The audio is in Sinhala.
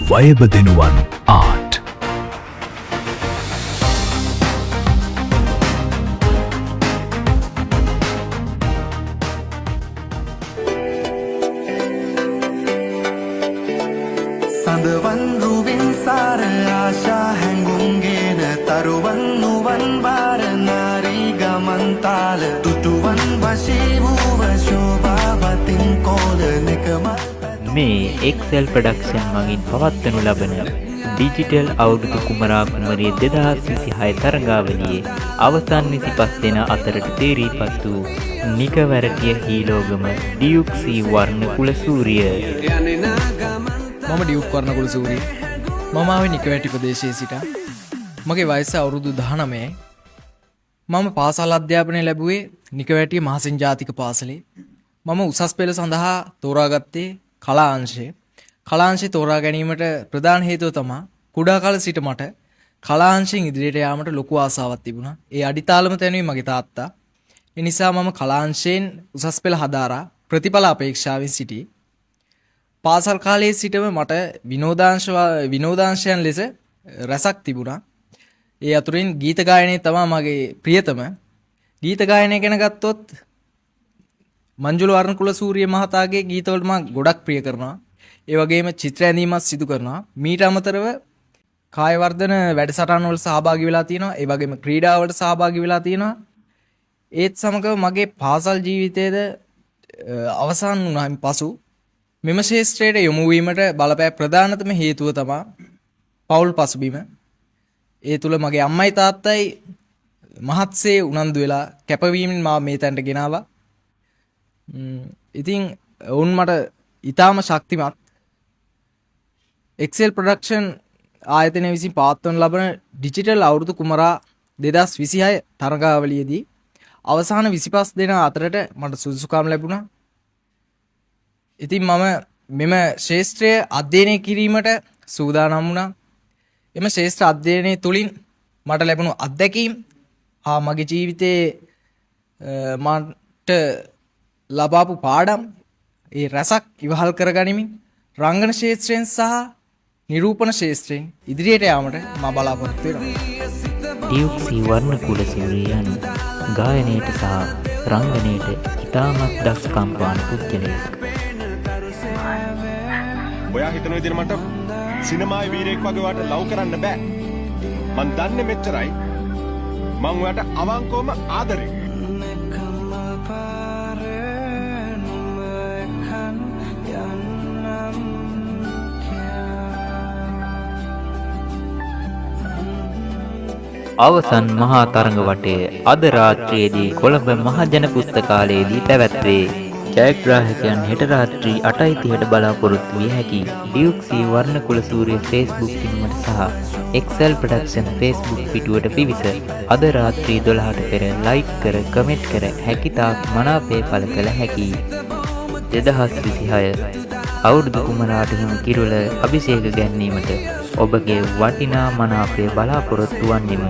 වයඹ දෙනුවන් ආට්. සඳවන් රුවින් සාර ආශා හැඟුම්ගෙන තරුවන් නුවන් බාර නාරී ගමන්තාල තුටුවන් වශී වූව ශෝභාවතින් කෝලනකම මේ එක්සෙල් ප්‍රොඩක්ෂන් මගින් පවත්වනු ලබන ඩිජිටල් අවුරුදු කුමරා කුමරිය 2026 තරඟාවලියේ අවසන් 25 දෙනා අතරට තේරීපත් වූ නිකවැරටිය හීලෝගම ඩියුක් සී වර්ණ කුලසූරිය. මම ඩියුක් වර්ණ කුලසූරිය. මම ආවේ නිකවැටි ප්‍රදේශයේ සිට. මගේ වයස අවුරුදු 19යි. මම පාසල් අධ්‍යාපනය ලැබුවේ නිකවැටි මහසිං ජාතික පාසලේ. මම උසස් පෙළ සඳහා තෝරාගත්තේ කලා අංශය. කලා අංශය තෝරා ගැනීමට ප්‍රධාන හේතුව තමයි කුඩා කාලේ සිට මට කලා අංශයෙන් ඉදිරියට යාමට ලොකු ආසාවක් තිබුණා. ඒ අඩිතාලම තැනුවේ මගේ තාත්තා. ඒ නිසා මම කලා අංශයෙන් උසස් පෙළ හදාරා ප්‍රතිඵල අපේක්ෂාවෙන් සිටියේ. පාසල් කාලයේ සිටම මට විනෝදාංශයන් ලෙස රසක් තිබුණා. ඒ අතුරින් ගීත ගායනය තමයි මගේ ප්‍රියතම. ගීත ගායනය ගැන ගත්තොත් මංජුල වර්ණ කුලසූරිය මහතාගේ ගීතවලට මම ගොඩක් ප්‍රිය කරනවා. ඒ වගේම චිත්‍ර ඇඳීමක් සිදු කරනවා. මීට අමතරව කාය වර්ධන වැඩසටහන් වල සහභාගී වෙලා තියෙනවා. ඒ වගේම ක්‍රීඩා වලට සහභාගී වෙලා තියෙනවා. ඒත් සමග මගේ පාසල් ජීවිතයේද අවසන් වුණායින් පසු මෙම ශාස්ත්‍රයට යොමු වීමට බලපෑ ප්‍රධානතම හේතුව තමයි පෞල් පසුබිම. ඒ තුල මගේ අම්මයි තාත්තයි මහත්සේ උනන්දු වෙලා කැපවීමෙන් මාව මේ තැනට ගෙනාවා. ඉතින් ඔවුන් මට ඊටාම ශක්තිමත් එක්සෙල් ප්‍රොඩක්ෂන් ආයතනය විසින් පවත්වනු ලබන ඩිජිටල් අවුරුදු කුමරා 2026 තරඟාවලියේදී අවසාන 25 දෙනා අතරට මට සුදුසුකම් ලැබුණා. ඉතින් මම මෙම ශාස්ත්‍රය අධ්‍යයනය කිරීමට සූදානම් වුණා. එම ශාස්ත්‍ර අධ්‍යයනය තුළින් මට ලැබුණු අත්දැකීම් හා මගේ ජීවිතයේ මට ලබාපු පාඩම් ඒ රසක් ඉවහල් කරගනිමින් රංගන ශාස්ත්‍රයෙන් සහ නිරූපණ ශාස්ත්‍රයෙන් ඉදිරියට යාමට මම බලාපොරොත්තු වෙනවා. ඩියුක් සී වර්ණ කුලසූරිය යනු ගායනයට සහ රංගනයට ඉතාමත් දක්ෂකම් පාන පුද්ගලයෙක්. ඔයා හිතන විදිහට මට සිනමාවේ වීරයෙක් වගේ වාට ලව් කරන්න බෑ. මං දන්නේ මෙච්චරයි. මං ඔයාට අවංකවම ආදරේ. අවසන් මහා තරඟ වටය අද රාත්‍රියේදී කොළඹ මහජන පුස්තකාලයේදී පැවැත්වේ. ජයග්‍රාහකයන් හෙට රාත්‍රී 8:30ට බලාපොරොත්තු විය හැකි. ඩියුක් සී වර්ණ කුලසූරිය Facebook පිටුමට සහ එක්සෙල් ප්‍රොඩක්ෂන් Facebook පිටුවට පිවිස අද රාත්‍රී 12ට පෙර ලයික් කර කමෙන්ට් කර හැකිතාක් මනාපය පළ කළ හැකි. 2026 අවුරුදු කුමරාට හිමි කිරුළ අභිෂේක ගැන්වීමට ඔබගේ වටිනා මනාපය බලාපොරොත්තු වන්නෙමු.